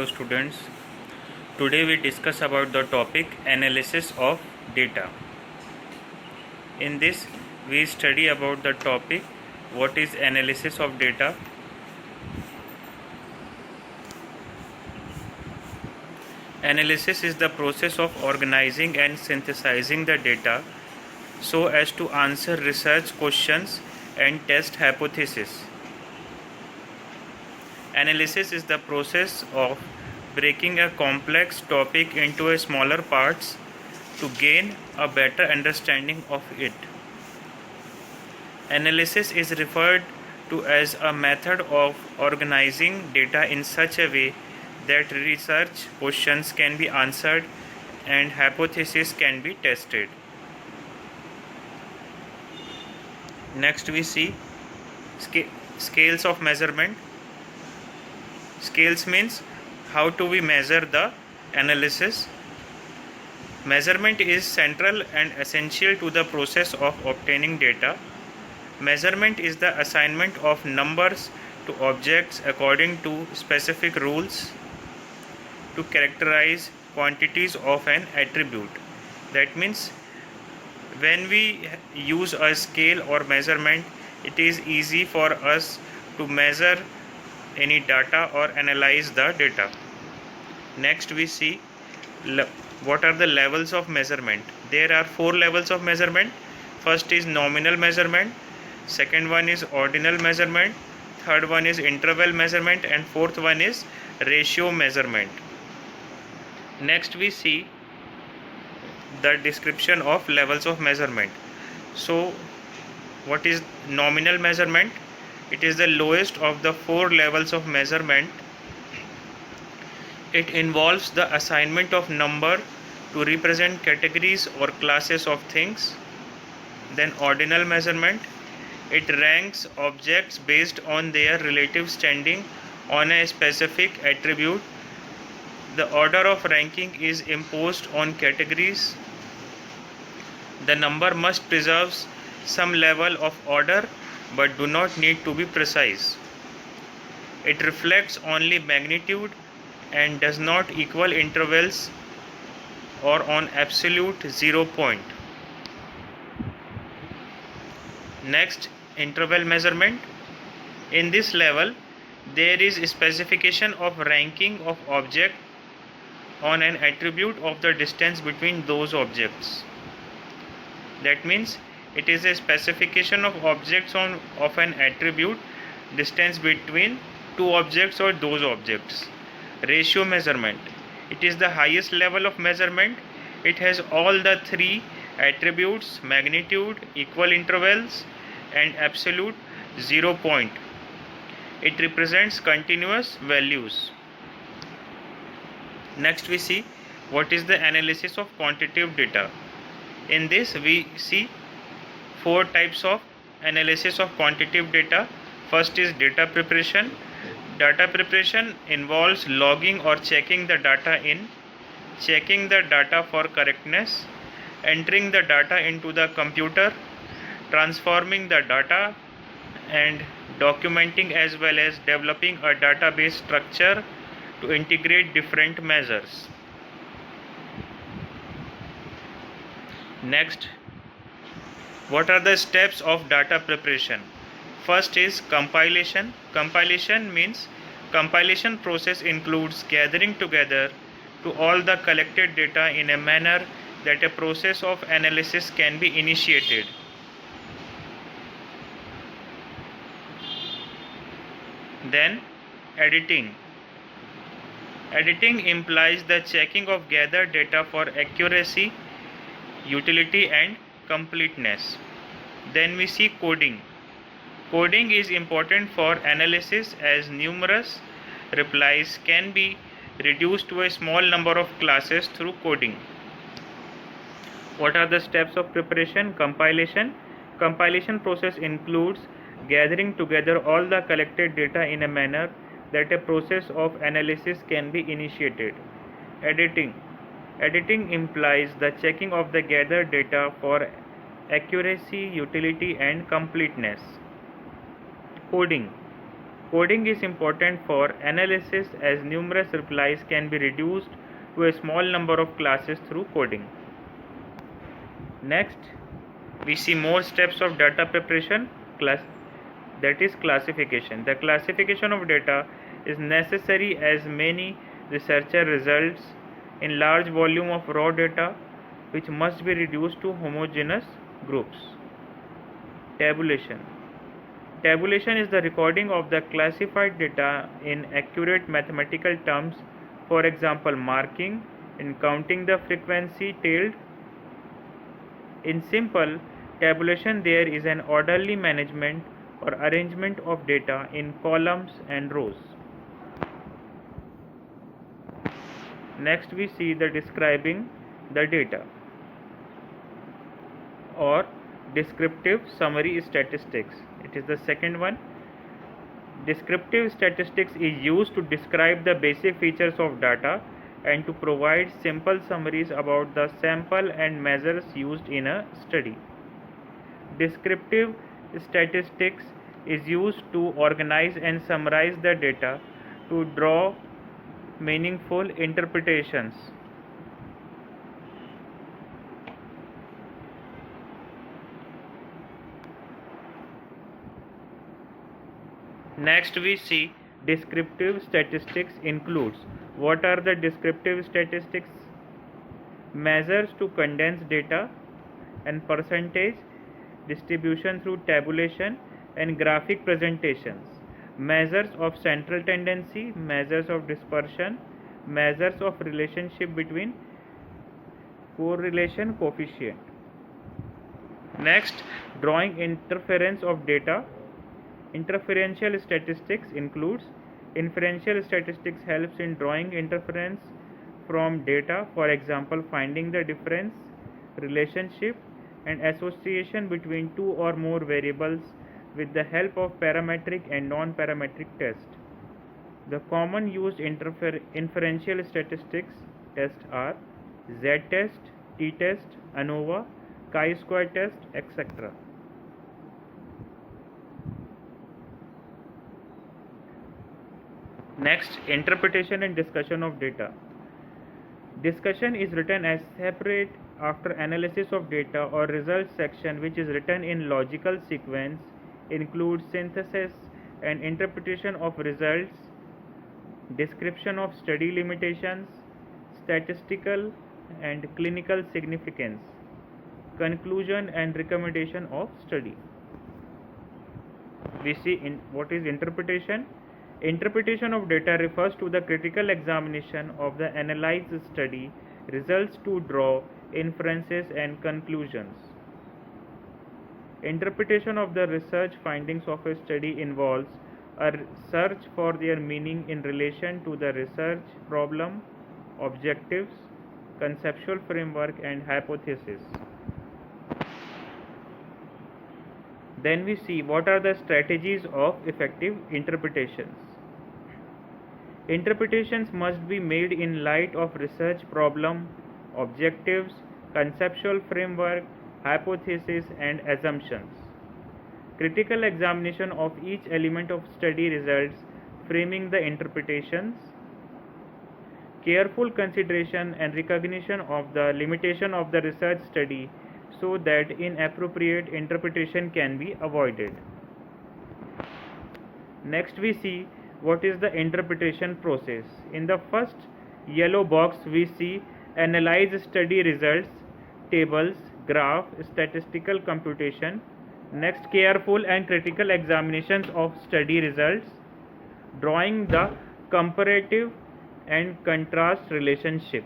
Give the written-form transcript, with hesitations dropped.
Hello students. Today we discuss about the topic analysis of data. In this we study about the topic what is analysis of data. Analysis is the process of organizing and synthesizing the data so as to answer research questions and test hypotheses. Analysis is the process of breaking a complex topic into smaller parts to gain a better understanding of it. Analysis is referred to as a method of organizing data in such a way that research questions can be answered and hypotheses can be tested. Next we see scales of measurement. Scales means how do we measure the analysis. Measurement is central and essential to the process of obtaining data. Measurement is the assignment of numbers to objects according to specific rules to characterize quantities of an attribute. That means when we use a scale or measurement, it is easy for us to measure any data or analyze the data. Next we see what are the levels of measurement. There are 4 levels of measurement. First is nominal measurement, second one is ordinal measurement, third one is interval measurement, and fourth one is ratio measurement. Next we see the description of levels of measurement. So what is nominal measurement? It is the lowest of the 4 levels of measurement. It involves the assignment of number to represent categories or classes of things. Then ordinal measurement. It ranks objects based on their relative standing on a specific attribute. The order of ranking is imposed on categories. The number must preserve some level of order but do not need to be precise. It reflects only magnitude and does not equal intervals or on absolute 0 point. Next, interval measurement. In this level, there is a specification of ranking of object on an attribute of the distance between those objects. That means it is a specification of objects of an attribute, distance between 2 objects or those objects. Ratio measurement. It is the highest level of measurement. It has all the 3 attributes: magnitude, equal intervals, and absolute 0 point. It represents continuous values. Next we see what is the analysis of quantitative data. In this we see 4 types of analysis of quantitative data. First is data preparation. Data preparation involves logging or checking the data in, checking the data for correctness, entering the data into the computer, transforming the data, and documenting as well as developing a database structure to integrate different measures. Next, what are the steps of data preparation? First is compilation. Compilation means compilation process includes gathering together to all the collected data in a manner that a process of analysis can be initiated. Then editing. Editing implies the checking of gathered data for accuracy, utility, and completeness. Then we see coding. Coding is important for analysis as numerous replies can be reduced to a small number of classes through coding. What are the steps of preparation? Compilation. Compilation process includes gathering together all the collected data in a manner that a process of analysis can be initiated. Editing. Editing implies the checking of the gathered data for accuracy, utility, and completeness. Coding. Coding is important for analysis as numerous replies can be reduced to a small number of classes through coding. Next, we see more steps of data preparation, that is classification. The classification of data is necessary as many researcher results in large volume of raw data which must be reduced to homogeneous groups. Tabulation. Tabulation is the recording of the classified data in accurate mathematical terms, for example marking and counting the frequency tailed. In simple tabulation, there is an orderly management or arrangement of data in columns and rows. Next we see the describing the data or descriptive summary statistics. It is the second one. Descriptive statistics is used to describe the basic features of data and to provide simple summaries about the sample and measures used in a study. Descriptive statistics is used to organize and summarize the data to draw meaningful interpretations. Next we see descriptive statistics includes. What are the descriptive statistics? Measures to condense data and percentage distribution through tabulation and graphic presentations. Measures of central tendency, measures of dispersion, measures of relationship between correlation coefficient. Next, drawing interference of data. Inferential statistics includes. Inferential statistics helps in drawing inference from data, for example finding the difference, relationship and association between two or more variables with the help of parametric and non-parametric tests. The common used inferential statistics tests are z-test, t-test, ANOVA, chi-square test, etc. Next, interpretation and discussion of data. Discussion is written as separate after analysis of data or results section, which is written in logical sequence, includes synthesis and interpretation of results, description of study limitations, statistical and clinical significance, conclusion and recommendation of study. We see what is interpretation. Interpretation of data refers to the critical examination of the analyzed study results to draw inferences and conclusions. Interpretation of the research findings of a study involves a search for their meaning in relation to the research problem, objectives, conceptual framework and hypothesis. Then we see what are the strategies of effective interpretations. Interpretations must be made in light of research problem, objectives, conceptual framework, hypothesis and assumptions. Critical examination of each element of study results, framing the interpretations. Careful consideration and recognition of the limitation of the research study so that inappropriate interpretation can be avoided. Next we see what is the interpretation process. In the first yellow box we see analyze study results, tables, graph, statistical computation. Next, careful and critical examinations of study results, drawing the comparative and contrast relationship.